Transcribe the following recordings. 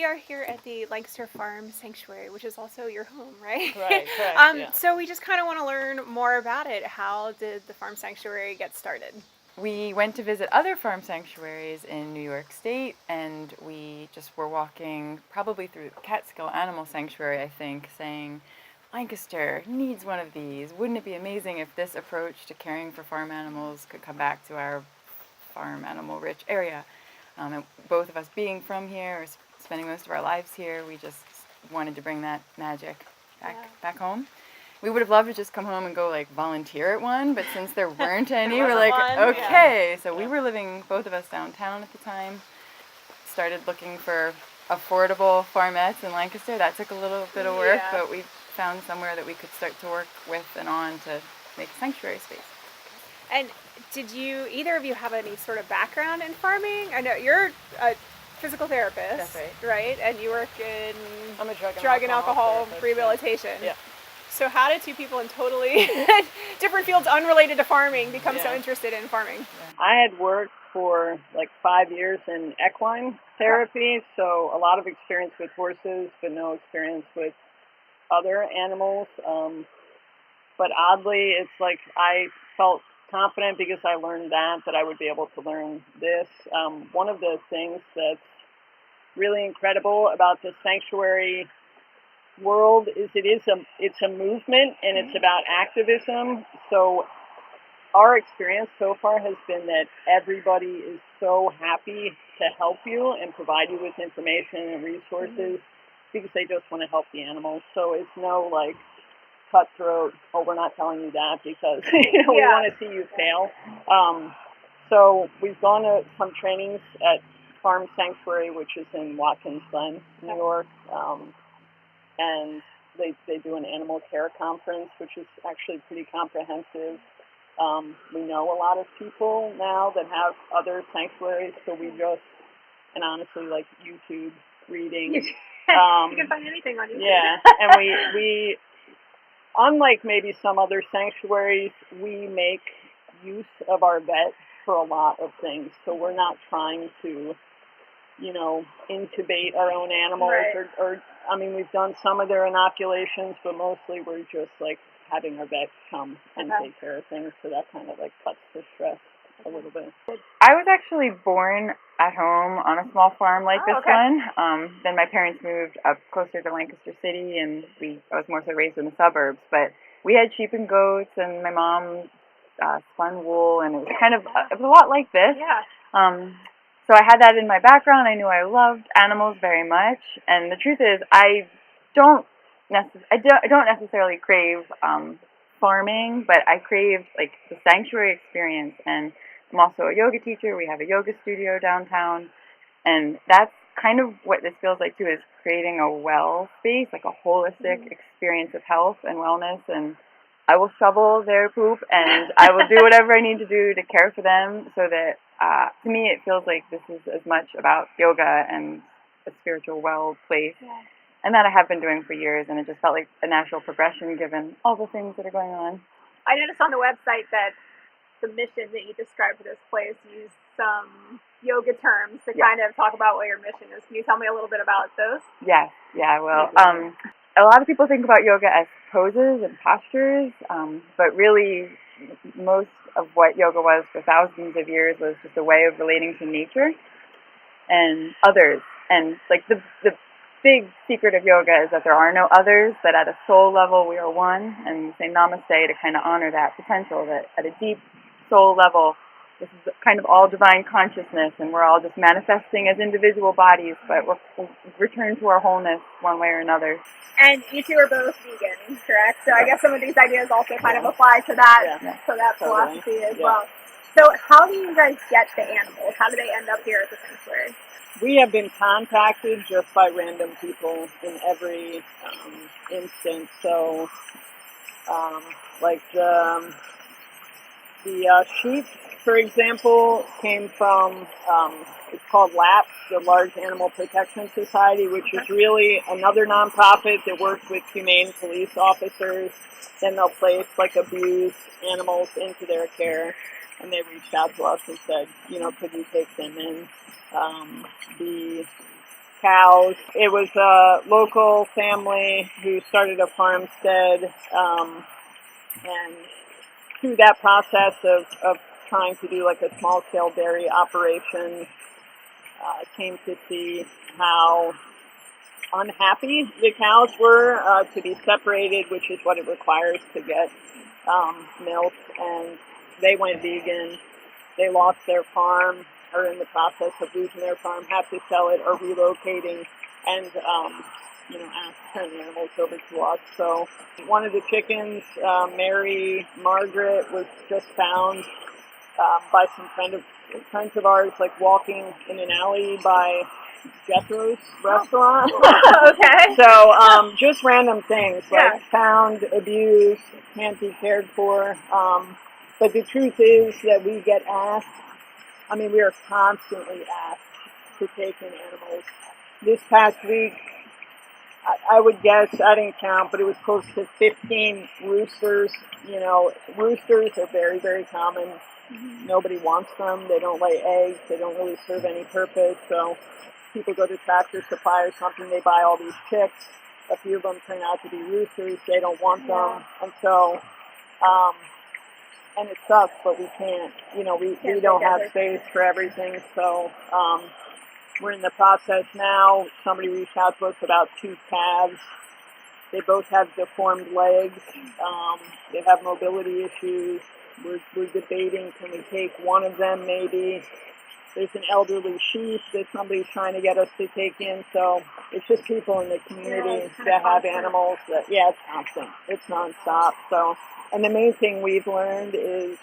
are here at the Lancaster Farm Sanctuary, which is also your home, right? Right, correct, yeah. So we just kind of want to learn more about it. How did the farm sanctuary get started? We went to visit other farm sanctuaries in New York State, and we just were walking probably through Catskill Animal Sanctuary, I think, saying, Lancaster needs one of these. Wouldn't it be amazing if this approach to caring for farm animals could come back to our farm animal-rich area? And both of us being from here, or spending most of our lives here, we just wanted to bring that magic back home. We would have loved to just come home and go volunteer at one, but since there weren't any, we're like, okay. Yeah. So we were living, both of us, downtown at the time. Started looking for affordable farmettes in Lancaster. That took a little bit of work, but we found somewhere that we could start to work with and on to make a sanctuary space. And did either of you have any sort of background in farming? I know you're a physical therapist. That's right? And you work in I'm a drug and alcohol rehabilitation. Yeah. So how did two people in totally different fields unrelated to farming become so interested in farming? I had worked for 5 years in equine therapy, so a lot of experience with horses, but no experience with other animals. But oddly, it's I felt confident because I learned that I would be able to learn this. One of the things that's really incredible about the sanctuary world is it's a movement, and it's about activism. So our experience so far has been that everybody is so happy to help you and provide you with information and resources because they just want to help the animals. So it's no cutthroat, we're not telling you that because we want to see you fail. So we've gone to some trainings at Farm Sanctuary, which is in Watkins Glen, New York, and they do an animal care conference, which is actually pretty comprehensive. We know a lot of people now that have other sanctuaries, so we just, and honestly, YouTube reading. You can find anything on YouTube. Yeah, and we unlike maybe some other sanctuaries, we make use of our vet for a lot of things. So we're not trying to, intubate our own animals or we've done some of their inoculations, but mostly we're just having our vet come and take care of things. So that kind of cuts the stress a little bit. I was actually born at home on a small farm like this one. Then my parents moved up closer to Lancaster City, and I was more so raised in the suburbs. But we had sheep and goats, and my mom spun wool, and it was a lot like this. Yeah. So I had that in my background. I knew I loved animals very much, and the truth is, I don't necessarily crave farming, but I crave the sanctuary experience. And I'm also a yoga teacher. We have a yoga studio downtown, and that's kind of what this feels like too, is creating a well space, a holistic experience of health and wellness. And I will shovel their poop, and I will do whatever I need to do to care for them, so that to me it feels like this is as much about yoga and a spiritual well place. Yeah. And that I have been doing for years, and it just felt like a natural progression given all the things that are going on. I noticed on the website that the mission that you described for this place used some yoga terms to kind of talk about what your mission is. Can you tell me a little bit about those? Yes, well, a lot of people think about yoga as poses and postures, but really most of what yoga was for thousands of years was just a way of relating to nature and others. And the big secret of yoga is that there are no others, that at a soul level we are one, and we say namaste to kind of honor that potential, that at a deep soul level this is kind of all divine consciousness, and we're all just manifesting as individual bodies, but we'll return to our wholeness one way or another. And you two are both vegan, correct? So I guess some of these ideas also kind of apply to that, philosophy as well. So how do you guys get the animals? How do they end up here at the sanctuary? We have been contacted just by random people in every instance. So, the sheep, for example, came from, it's called LAPS, the Large Animal Protection Society, which is really another nonprofit that works with humane police officers. Then they'll place abused animals into their care, and they reached out to us and said, could you take them in? The cows. It was a local family who started a farmstead, and through that process of trying to do like a small-scale dairy operation, came to see how unhappy the cows were to be separated, which is what it requires to get milk, and they went vegan. They lost their farm, are in the process of losing their farm, have to sell it or relocating, and asked to turn the animals over to us. So one of the chickens, Mary Margaret, was just found by some friends of ours, like walking in an alley by Jethro's restaurant. Okay. So just random things, like Yeah. found, abused, can't be cared for. But the truth is that we get asked, we are constantly asked to take in animals. This past week, I would guess, I didn't count, but it was close to 15 roosters. Roosters are very, very common. Nobody wants them. They don't lay eggs. They don't really serve any purpose. So people go to Tractor Supply or something. They buy all these chicks. A few of them turn out to be roosters. They don't want them. And so, and it sucks, but we can't, we don't have space for everything. So we're in the process now. Somebody reached out to us about 2 calves. They both have deformed legs. They have mobility issues. We're debating, can we take one of them maybe? There's an elderly sheep that somebody's trying to get us to take in. So it's just people in the community that have animals that, it's constant. It's nonstop. So, and the main thing we've learned is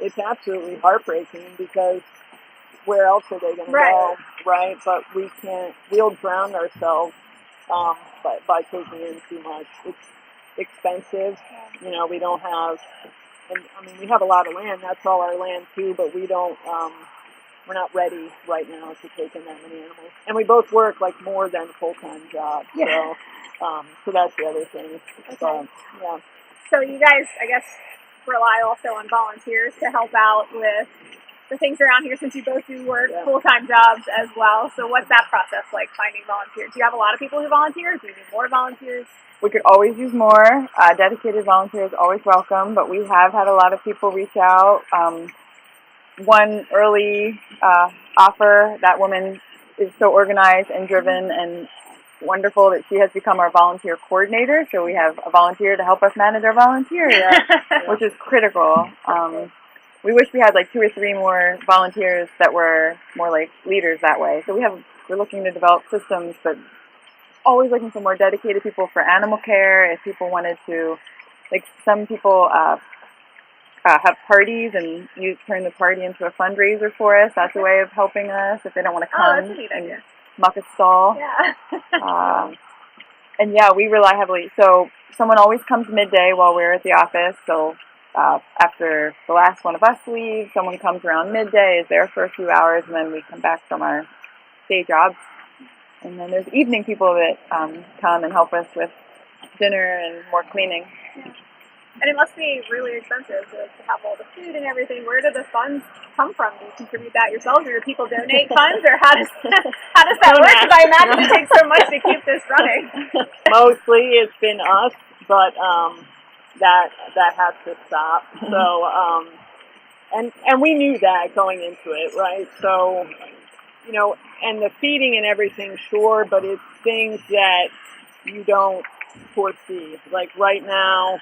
it's absolutely heartbreaking, because where else are they going to go, right? But we'll drown ourselves by taking in too much. It's expensive. We don't have, we have a lot of land. That's all our land too, but we don't, we're not ready right now to take in that many animals. And we both work like more than full-time jobs. Yeah. So that's the other thing. Okay. Yeah. So you guys, I guess, rely also on volunteers to help out with the things around here, since you both do work full-time jobs as well. So what's that process like, finding volunteers? Do you have a lot of people who volunteer? Do you need more volunteers? We could always use more. Dedicated volunteers always welcome, but we have had a lot of people reach out. One early offer, that woman is so organized and driven and wonderful that she has become our volunteer coordinator. So we have a volunteer to help us manage our volunteer, which is critical. We wish we had like 2 or 3 more volunteers that were more like leaders that way. So we're looking to develop systems, but always looking for more dedicated people for animal care. If people wanted to, like some people have parties and you turn the party into a fundraiser for us. That's a way of helping us if they don't want to come and muck a stall. Yeah. And we rely heavily. So someone always comes midday while we're at the office. So after the last one of us leaves, someone comes around midday, is there for a few hours, and then we come back from our day jobs. And then there's evening people that come and help us with dinner and more cleaning. Yeah. And it must be really expensive to have all the food and everything. Where do the funds come from? Do you contribute that yourselves, or do people donate funds, or how does that work? Because I imagine it takes so much to keep this running. Mostly it's been us, but that has to stop. So and we knew that going into it, right? So and the feeding and everything, sure, but it's things that you don't foresee. Like right now,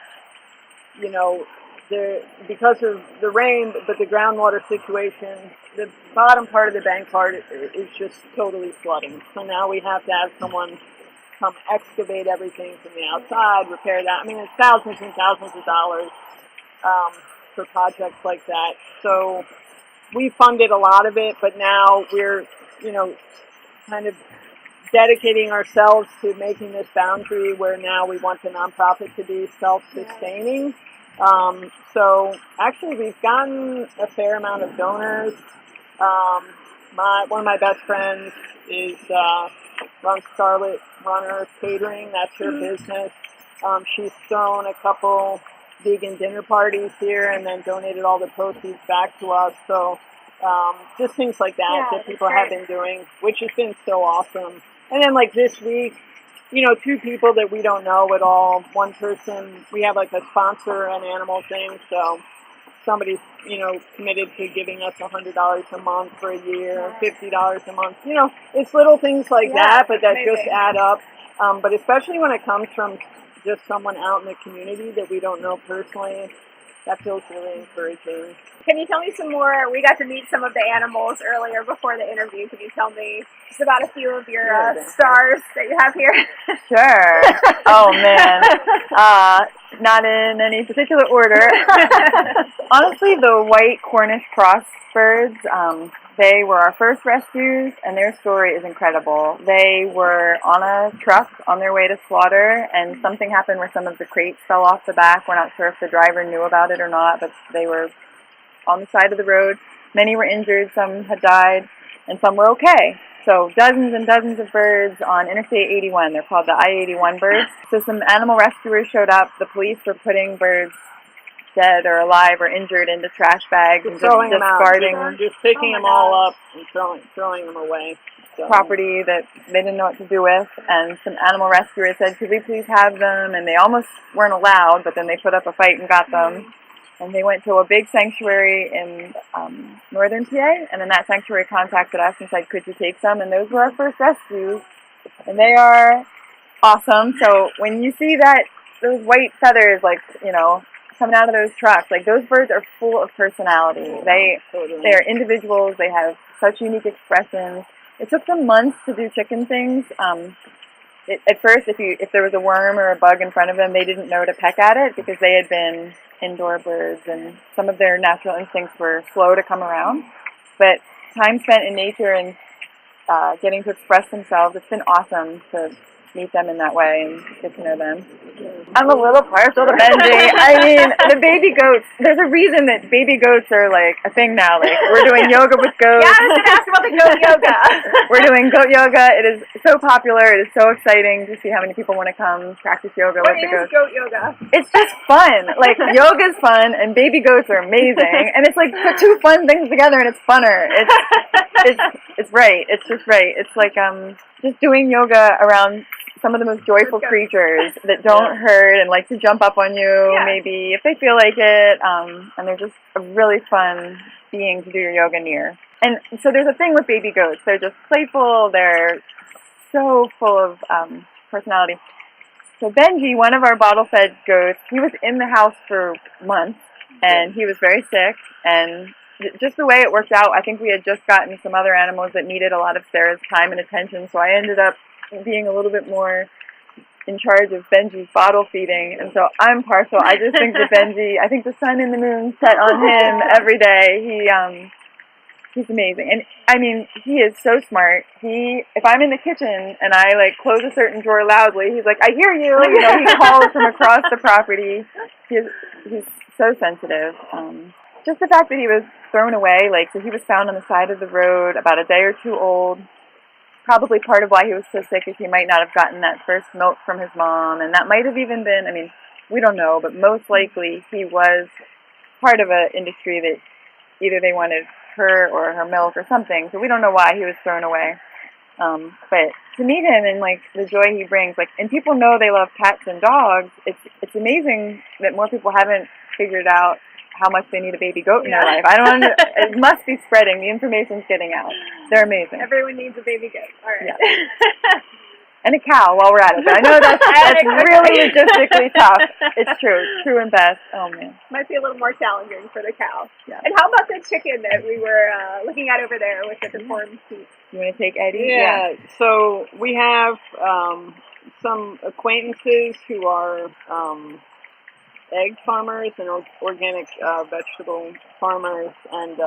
because of the rain, but the groundwater situation, the bottom part of the bank part is just totally flooding. So now we have to have someone come excavate everything from the outside, repair that. It's thousands and thousands of dollars for projects like that. So we funded a lot of it, but now we're, kind of dedicating ourselves to making this boundary where now we want the nonprofit to be self-sustaining. So actually we've gotten a fair amount of donors. One of my best friends runs Scarlet Runner Catering. That's her business. She's thrown a couple vegan dinner parties here and then donated all the proceeds back to us. So just things like that Yeah, that people that's have been doing, which has been so awesome. And then like this week, you know, 2 people that we don't know at all. One person, we have like a sponsor an animal thing, so somebody's, you know, committed to giving us $100 a month for a year, $50 a month. You know, it's little things like that, but that amazing. just add up. But especially when it comes from just someone out in the community that we don't know personally, that feels really encouraging. Can you tell me some more? We got to meet some of the animals earlier before the interview. Can you tell me just about a few of your stars that you have here? Sure. Oh, man. Not in any particular order. Honestly, the white Cornish cross birds, they were our first rescues, and their story is incredible. They were on a truck on their way to slaughter, and something happened where some of the crates fell off the back. We're not sure if the driver knew about it or not, but they were on the side of the road. Many were injured, some had died, and some were okay. So dozens and dozens of birds on Interstate 81. They're called the I-81 birds. So some animal rescuers showed up. The police were putting birds dead or alive or injured into trash bags and just discarding, just picking them all up and throwing them away. So. Property that they didn't know what to do with. And some animal rescuers said, could we please have them? And they almost weren't allowed, but then they put up a fight and got them. And they went to a big sanctuary in northern PA, and then that sanctuary contacted us and said, could you take some? And those were our first rescues, and they are awesome. So when you see that, those white feathers, like, you know, coming out of those trucks, like, those birds are full of personality. They are individuals. They have such unique expressions. It took them months to do chicken things. At first, if there was a worm or a bug in front of them, they didn't know to peck at it because they had been indoor birds and some of their natural instincts were slow to come around. But time spent in nature and getting to express themselves, it's been awesome to meet them in that way and get to know them. I'm a little partial to Benji. I mean, the baby goats, there's a reason that baby goats are like a thing now. Like, we're doing yoga with goats. Yeah, I was going to ask about the goat yoga. We're doing goat yoga. It is so popular. It is so exciting to see how many people want to come practice yoga with the goats. What is goat yoga? It's just fun. Like, yoga's fun and baby goats are amazing. And it's like put 2 fun things together and it's funner. It's right. It's just right. It's like just doing yoga around some of the most joyful creatures that don't hurt and like to jump up on you, maybe, if they feel like it. And they're just a really fun being to do your yoga near. And so there's a thing with baby goats. They're just playful. They're so full of personality. So Benji, one of our bottle-fed goats, he was in the house for months, and he was very sick. And just the way it worked out, I think we had just gotten some other animals that needed a lot of Sarah's time and attention, so I ended up being a little bit more in charge of Benji's bottle feeding, and so I'm partial. I just think that Benji, I think the sun and the moon set on him every day. He's amazing, and I mean, he is so smart. If I'm in the kitchen and I like close a certain drawer loudly, he's like, "I hear you." You know, he calls from across the property. He's so sensitive. Just the fact that he was thrown away, like, so he was found on the side of the road, about a day or 2 old. Probably part of why he was so sick is he might not have gotten that first milk from his mom, and that might have even been, I mean, we don't know, but most likely he was part of an industry that either they wanted her or her milk or something, so we don't know why he was thrown away. But to meet him and like the joy he brings, like, and people know they love cats and dogs, it's amazing that more people haven't figured out how much they need a baby goat in their life. It must be spreading. The information's getting out. They're amazing. Everyone needs a baby goat. All right. Yeah. And a cow while we're at it. I know that's really logistically tough. It's true and best. Oh, man. Might be a little more challenging for the cow. Yeah. And how about the chicken that we were looking at over there with the deformed teeth? You want to take Eddie? Yeah. So we have some acquaintances who are egg farmers and organic vegetable farmers, and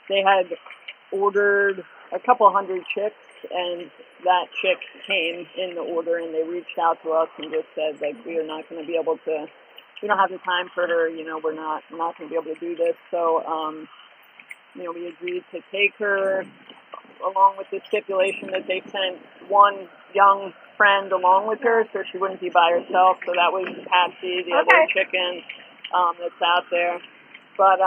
they had ordered a couple hundred chicks, and that chick came in the order, and they reached out to us and just said, like, we are not going to be able to, we don't have the time for her, you know, we're not going to be able to do this. So, you know, we agreed to take her, along with the stipulation that they sent one young friend along with her, so she wouldn't be by herself. So that was Patsy, the other chicken that's out there. But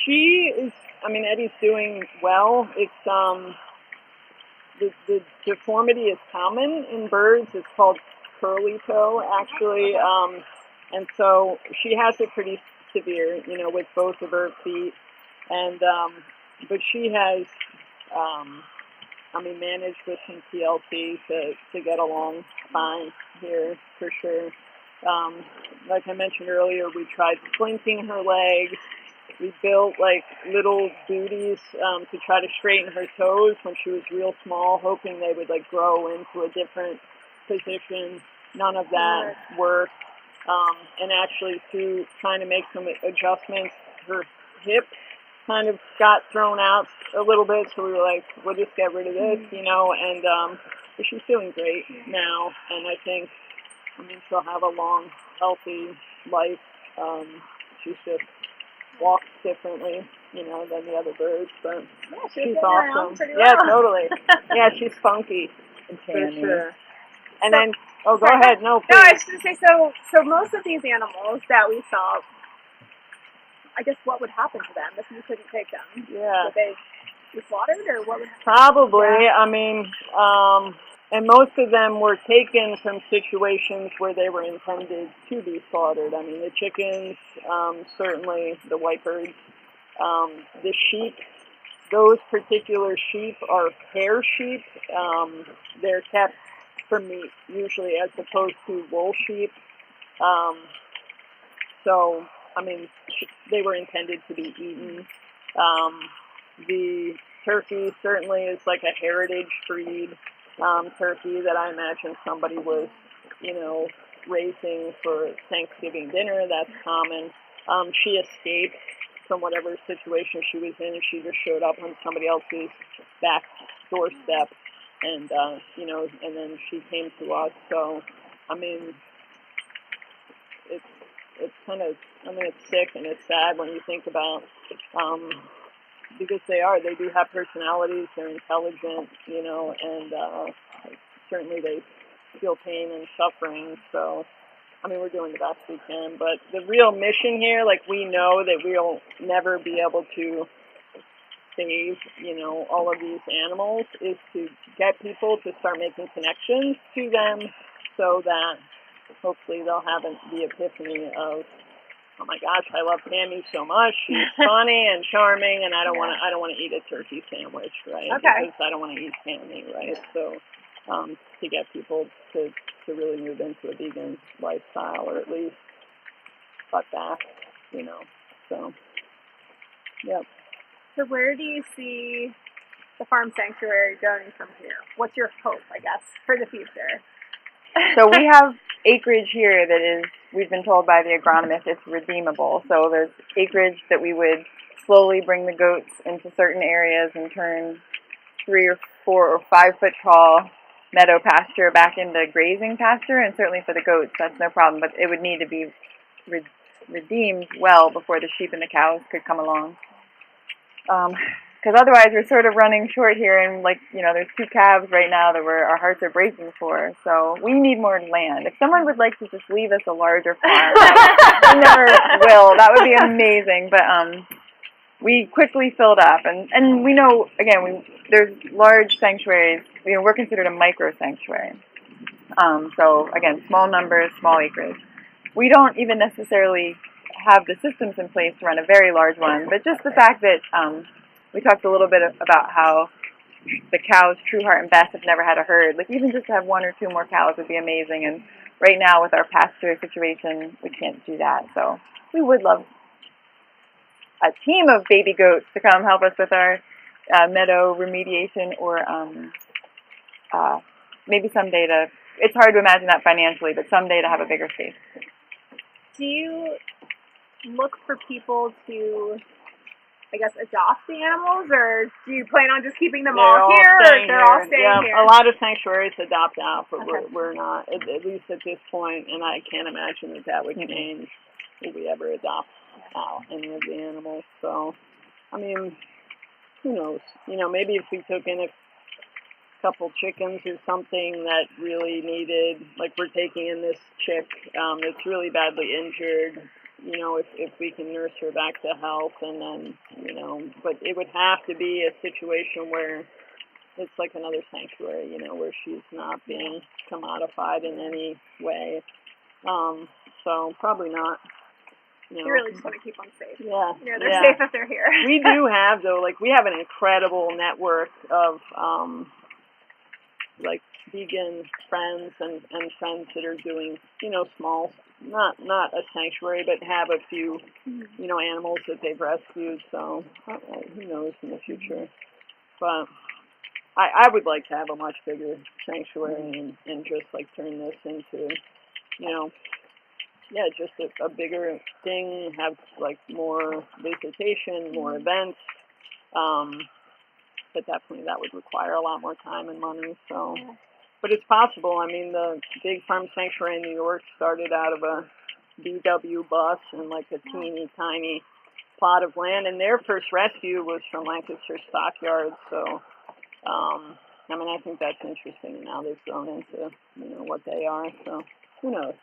she is, I mean, Eddie's doing well. It's the deformity is common in birds. It's called curly toe, actually, and so she has it pretty severe, you know, with both of her feet, and but she has, I mean, managed with some TLC to get along fine here for sure. Like I mentioned earlier, we tried splinting her legs. We built like little booties to try to straighten her toes when she was real small, hoping they would like grow into a different position. None of that worked. And actually, through trying to make some adjustments, her hip kind of got thrown out a little bit. So we were like, we'll just get rid of this, you know. And but she's doing great now, and I think, I mean, she'll have a long, healthy life. She's just walks differently, you know, than the other birds, but Yeah, she's awesome. Yeah, totally. Yeah, she's funky for sure. And then, oh, go ahead. No, please. No, I was just gonna say, so most of these animals that we saw, I guess, what would happen to them if you couldn't take them? Yeah. Would they be slaughtered, or what would happen? Probably. Yeah. I mean, and most of them were taken from situations where they were intended to be slaughtered. I mean, the chickens, certainly the white birds, the sheep. Those particular sheep are hair sheep. They're kept for meat, usually, as opposed to wool sheep. So, I mean, they were intended to be eaten. The turkey certainly is like a heritage breed turkey that I imagine somebody was, you know, raising for Thanksgiving dinner. That's common. She escaped from whatever situation she was in. She just showed up on somebody else's back doorstep, and you know, and then she came to us. So, I mean, it's kind of, I mean, it's sick and it's sad when you think about, because they do have personalities, they're intelligent, you know, and certainly they feel pain and suffering. So, I mean, we're doing the best we can, but the real mission here, like, we know that we'll never be able to save, you know, all of these animals, is to get people to start making connections to them so that hopefully they'll have the epiphany of, oh my gosh, I love Tammy so much. She's funny and charming, and I don't want to eat a turkey sandwich, right? Okay. Because I don't want to eat Tammy, right? So, to get people to really move into a vegan lifestyle, or at least cut back, you know. So, yeah. So where do you see the farm sanctuary going from here? What's your hope, I guess, for the future? So we have acreage here that is, we've been told by the agronomist, it's redeemable. So there's acreage that we would slowly bring the goats into certain areas and turn 3 or 4 or 5 foot tall meadow pasture back into grazing pasture, and certainly for the goats that's no problem, but it would need to be redeemed well before the sheep and the cows could come along. Because otherwise we're sort of running short here, and, like, you know, there's 2 calves right now that our hearts are breaking for, so we need more land. If someone would like to just leave us a larger farm, I never will, that would be amazing, but we quickly filled up, and we know, again, there's large sanctuaries, you know, we're considered a micro sanctuary, so again, small numbers, small acreage. We don't even necessarily have the systems in place to run a very large one, but just the fact that we talked a little bit about how the cows, True Heart and Bess, have never had a herd. Like, even just to have 1 or 2 more cows would be amazing, and right now with our pasture situation, we can't do that, so we would love a team of baby goats to come help us with our meadow remediation, or maybe someday it's hard to imagine that financially, but someday to have a bigger space. Do you look for people to, I guess, adopt the animals, or do you plan on just keeping them all here, or they're all staying here? A lot of sanctuaries adopt out, but Okay. we're not, at least at this point, and I can't imagine that would change if we ever adopt out any of the animals. So, I mean, who knows? You know, maybe if we took in a couple chickens or something that really needed, like we're taking in this chick that's really badly injured, you know, if we can nurse her back to health, and then, you know, but it would have to be a situation where it's like another sanctuary, you know, where she's not being commodified in any way. So probably not. You know. You really just want to keep them safe. Yeah. You know, they're safe if they're here. We do have, though, like, we have an incredible network of, like, vegan friends and friends that are doing, you know, small, not a sanctuary, but have a few, you know, animals that they've rescued. So who knows in the future. But I would like to have a much bigger sanctuary and just, like, turn this into, you know, yeah, just a bigger thing, have, like, more visitation, more events. But definitely that would require a lot more time and money, so. But it's possible. I mean, the big farm sanctuary in New York started out of a VW bus and, like, a teeny tiny plot of land, and their first rescue was from Lancaster stockyards, so, I mean, I think that's interesting. Now they've grown into, you know, what they are, so who knows.